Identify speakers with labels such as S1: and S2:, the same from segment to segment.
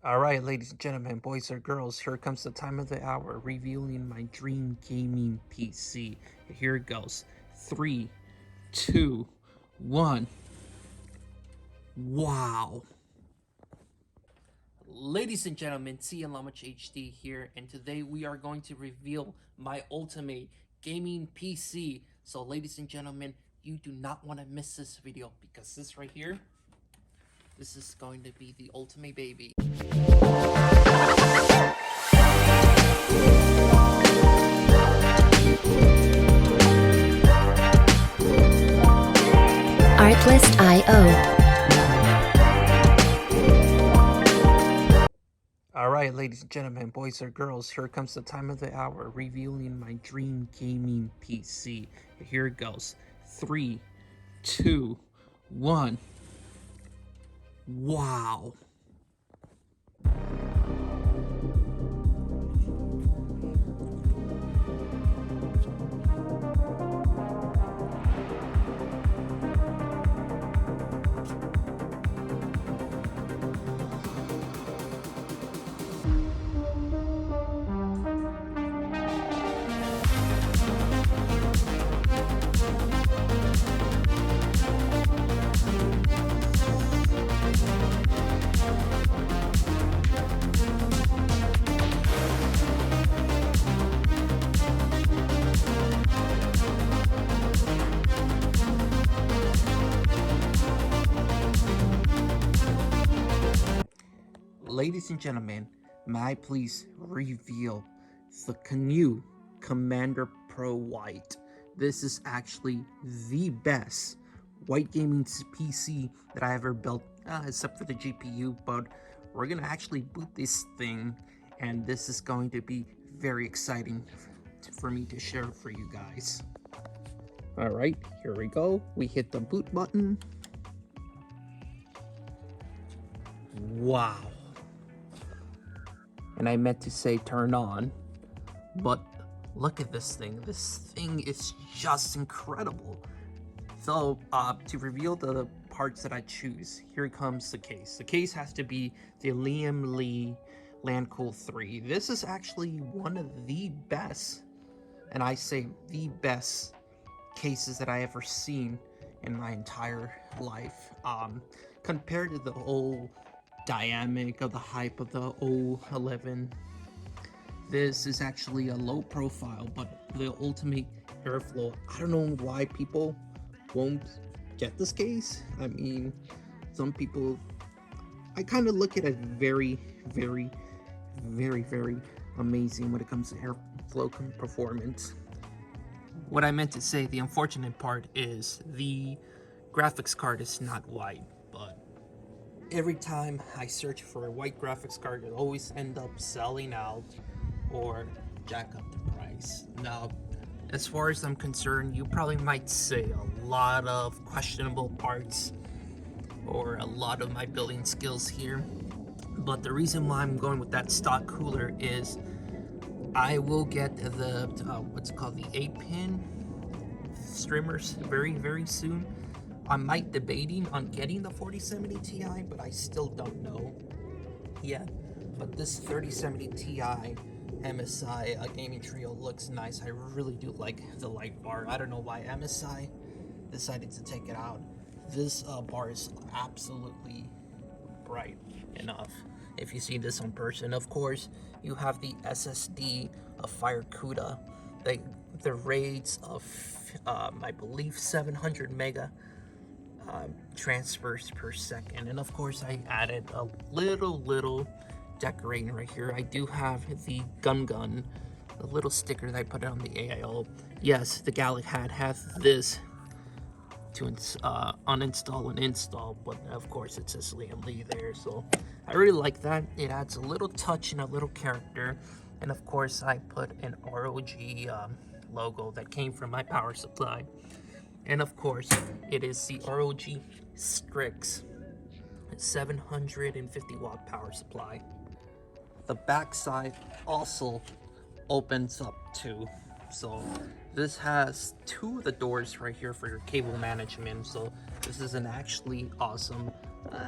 S1: Alright, ladies and gentlemen, boys or girls, here comes the time of the hour, revealing my dream gaming PC. Here it goes. 3, 2, 1. Wow. Ladies and gentlemen, CLMH HD here, and today we are going to reveal my ultimate gaming PC. So ladies and gentlemen, you do not want to miss this video, because this right here, this is going to be the ultimate baby.
S2: Artlist.io.
S1: Alright, ladies and gentlemen, boys or girls, here comes the time of the hour, revealing my dream gaming PC. Here it goes. 3, 2, 1. Wow. Ladies and gentlemen, may I please reveal the Canoe Commander Pro White. This is actually the best white gaming PC that I ever built, except for the GPU, but we're gonna actually boot this thing, and this is going to be very exciting for me to share for you guys. Alright, here we go. We hit the boot button. Wow. And I meant to say turn on, but look at this thing. This thing is just incredible. So to reveal the parts that I choose, here comes the case. The case has to be the Liam Lee Landcool 3. This is actually one of the best, and I say the best, cases that I ever seen in my entire life. Compared to the old dynamic of the hype of the 011, this is actually a low profile, but the ultimate airflow. I don't know why people won't get this case. I mean, some people, I kind of look at it very amazing when it comes to airflow performance. What I meant to say, the unfortunate part is the graphics card is not white, but every time I search for a white graphics card, it always end up selling out or jack up the price. Now, as far as I'm concerned, you probably might say a lot of questionable parts or a lot of my building skills here, but the reason why I'm going with that stock cooler is I will get the what's called the 8-pin streamers very soon. I might debating on getting the 4070 Ti, but I still don't know yet. But this 3070 Ti MSI gaming trio looks nice. I really do like the light bar. I don't know why MSI decided to take it out. This bar is absolutely bright enough. If you see this on person, of course, you have the SSD of FireCuda. The rates of I believe 700 mega transfers per second, and of course I added a little decorating right here. I do have the gun, the little sticker that I put on the AIO. Yes, the Gallic has this to uninstall and install, but of course it says Liam Lee there, so I really like that. It adds a little touch and a little character, and of course I put an ROG logo that came from my power supply. And of course, it is the ROG Strix 750 watt power supply. The back side also opens up too. So this has two of the doors right here for your cable management. So this is an actually awesome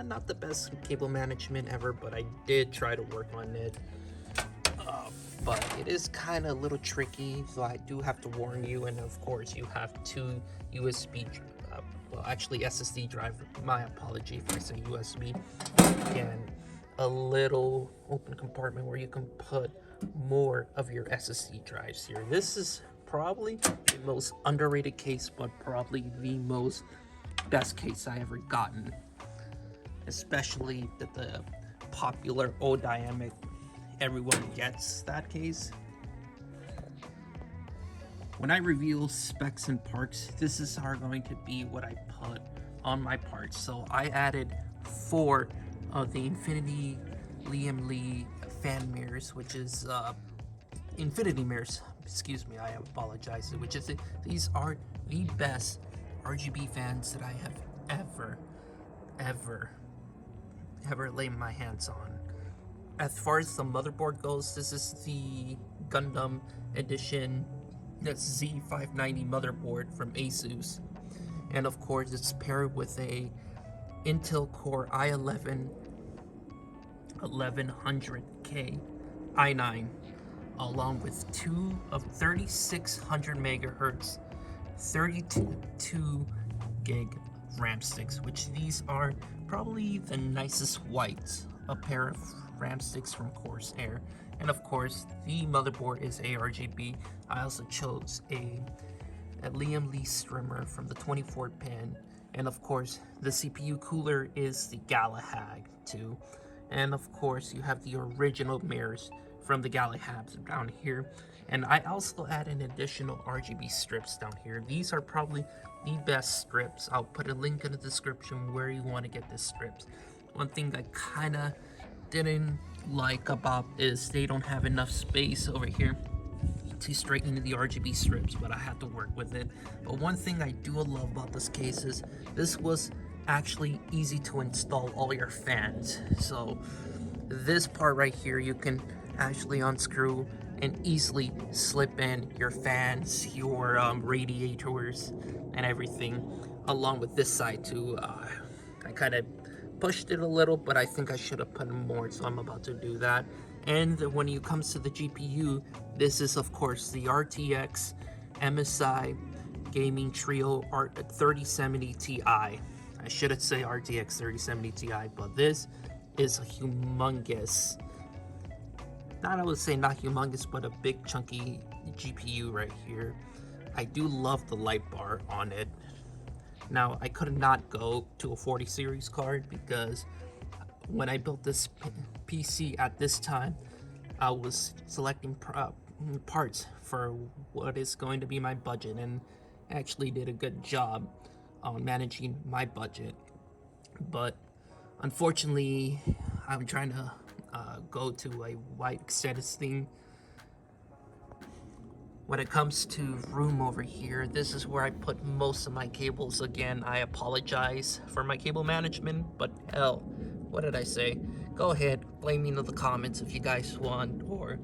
S1: Not the best cable management ever, but I did try to work on it. But it is kind of a little tricky, so I do have to warn you. And of course, you have two USB, well, actually SSD drive. My apology if I say USB. And a little open compartment where you can put more of your SSD drives here. This is probably the most underrated case, but probably the most best case I ever gotten. Especially that the popular O dynamic, everyone gets that case. When I reveal specs and parts, this is how going to be what I put on my parts. So I added 4 of the Infinity Liam Lee fan mirrors, which is Infinity mirrors. Excuse me, I apologize. Which is these are the best RGB fans that I have ever laid my hands on. As far as the motherboard goes, this is the Gundam edition Z590 motherboard from Asus, and of course it's paired with a Intel Core i11 1100K i9, along with 2 of 3600 megahertz 32 gig RAM sticks, which these are probably the nicest whites, a pair of RAM sticks from Corsair. And of course, the motherboard is ARGB. I also chose a Liam Lee strimmer from the 24 pin. And of course, the CPU cooler is the Galahad 2. And of course, you have the original mirrors from the Galahads down here. And I also add an additional RGB strips down here. These are probably the best strips. I'll put a link in the description where you want to get the strips. One thing I kind of didn't like about is they don't have enough space over here to straighten the RGB strips, but I had to work with it. But one thing I do love about this case is this was actually easy to install all your fans. So this part right here, you can actually unscrew and easily slip in your fans, your radiators, and everything, along with this side too. I kind of pushed it a little, but I think I should have put more, so I'm about to do that. And when it comes to the GPU, this is of course the RTX MSI Gaming Trio 3070 Ti. I shouldn't say RTX 3070 Ti, but this is a humongous, I would say not humongous, but a big chunky GPU right here. I do love the light bar on it. Now, I could not go to a 40 series card because when I built this PC at this time, I was selecting parts for what is going to be my budget, and actually did a good job on managing my budget. But unfortunately, I'm trying to go to a white aesthetics thing. When it comes to room over here, this is where I put most of my cables. Again, I apologize for my cable management, but hell, what did I say? Go ahead, blame me in the comments if you guys want, or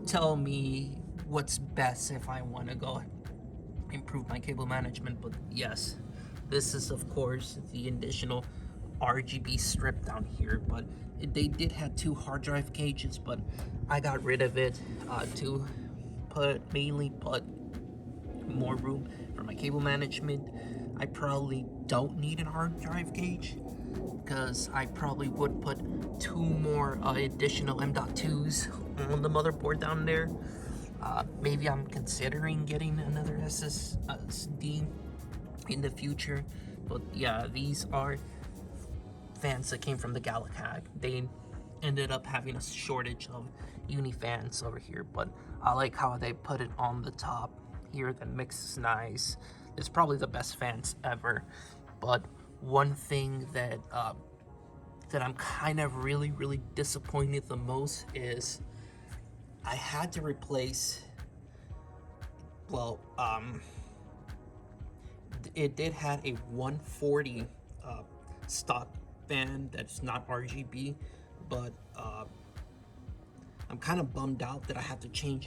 S1: tell me what's best if I want to go improve my cable management. But yes, this is of course the additional RGB strip down here, but they did have 2 hard drive cages, but I got rid of it to mainly put more room for my cable management. I probably don't need an hard drive gauge because I probably would put 2 more additional M.2s on the motherboard down there. Maybe I'm considering getting another SSD in the future, but yeah, these are fans that came from the Galahad. They ended up having a shortage of uni fans over here, but I like how they put it on the top here. The mix is nice. It's probably the best fans ever. But one thing that that I'm kind of really disappointed the most is I had to replace, well, it did have a 140 stock fan that's not RGB, but I'm kind of bummed out that I have to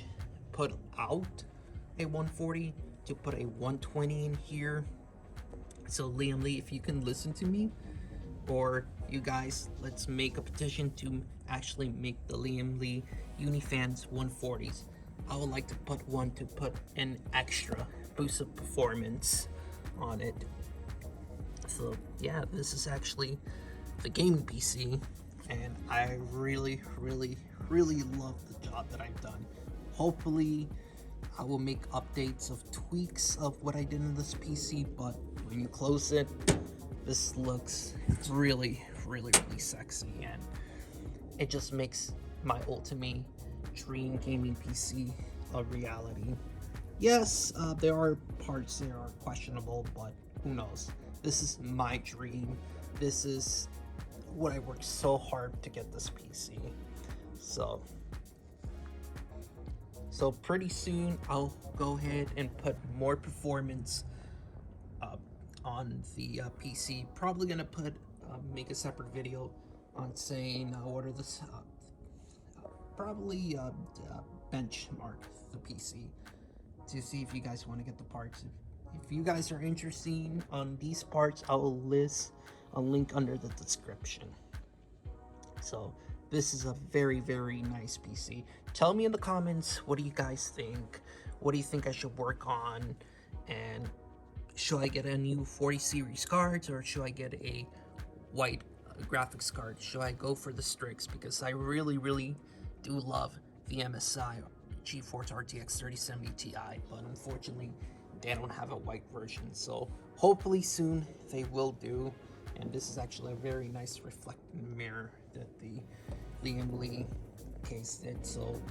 S1: put out a 140 to put a 120 in here. So Liam Lee, if you can listen to me, or you guys, let's make a petition to actually make the Liam Lee Unifans 140s. I would like to put one to put an extra boost of performance on it. So yeah, this is actually the gaming PC, and I really love the job that I've done. Hopefully I will make updates of tweaks of what I did in this PC, but when you close it, this looks really sexy, and it just makes my ultimate dream gaming PC a reality. Yes, there are parts that are questionable, but who knows? This is my dream. This is what I worked so hard to get this PC. So pretty soon I'll go ahead and put more performance on the PC. Probably gonna make a separate video on saying what are the benchmark the PC to see if you guys want to get the parts. If you guys are interested on these parts, I will list a link under the description. So this is a very nice PC. Tell me in the comments, what do you guys think? What do you think I should work on? And should I get a new 40 series cards, or should I get a white graphics card? Should I go for the Strix? Because I really do love the MSI GeForce RTX 3070 Ti, but unfortunately they don't have a white version. So hopefully soon they will do. And this is actually a very nice reflecting mirror that the Liam Lee case did. So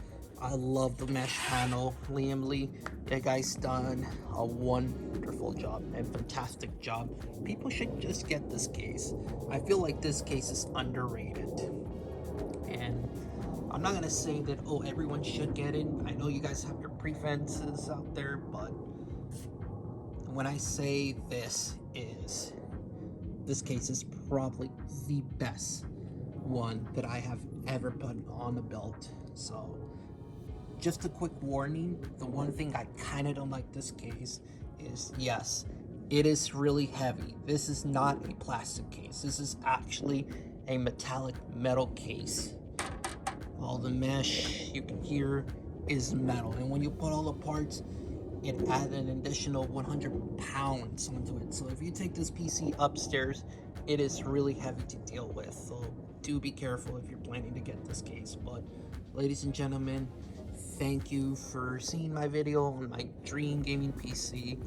S1: I love the mesh panel. Liam Lee, you guys done a wonderful job, a fantastic job. People should just get this case. I feel like this case is underrated. And I'm not gonna say that, oh, everyone should get it. I know you guys have your preferences out there, but when I say this case is probably the best one that I have ever put on a belt. So just a quick warning, the one thing I kind of don't like this case is, yes, it is really heavy. This is not a plastic case. This is actually a metallic metal case. All the mesh you can hear is metal, and when you put all the parts, it adds an additional 100 pounds onto it. So if you take this PC upstairs, it is really heavy to deal with. So do be careful if you're planning to get this case. But ladies and gentlemen, thank you for seeing my video on my dream gaming PC.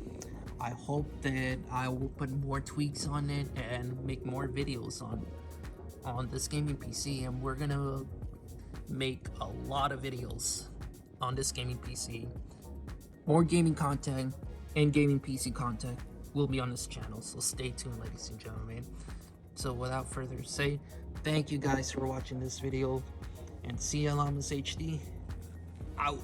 S1: I hope that I will put more tweaks on it and make more videos on this gaming PC, and we're gonna make a lot of videos on this gaming PC. More gaming content and gaming PC content will be on this channel, so stay tuned, ladies and gentlemen. So without further say, thank you guys for watching this video, and CL HD out.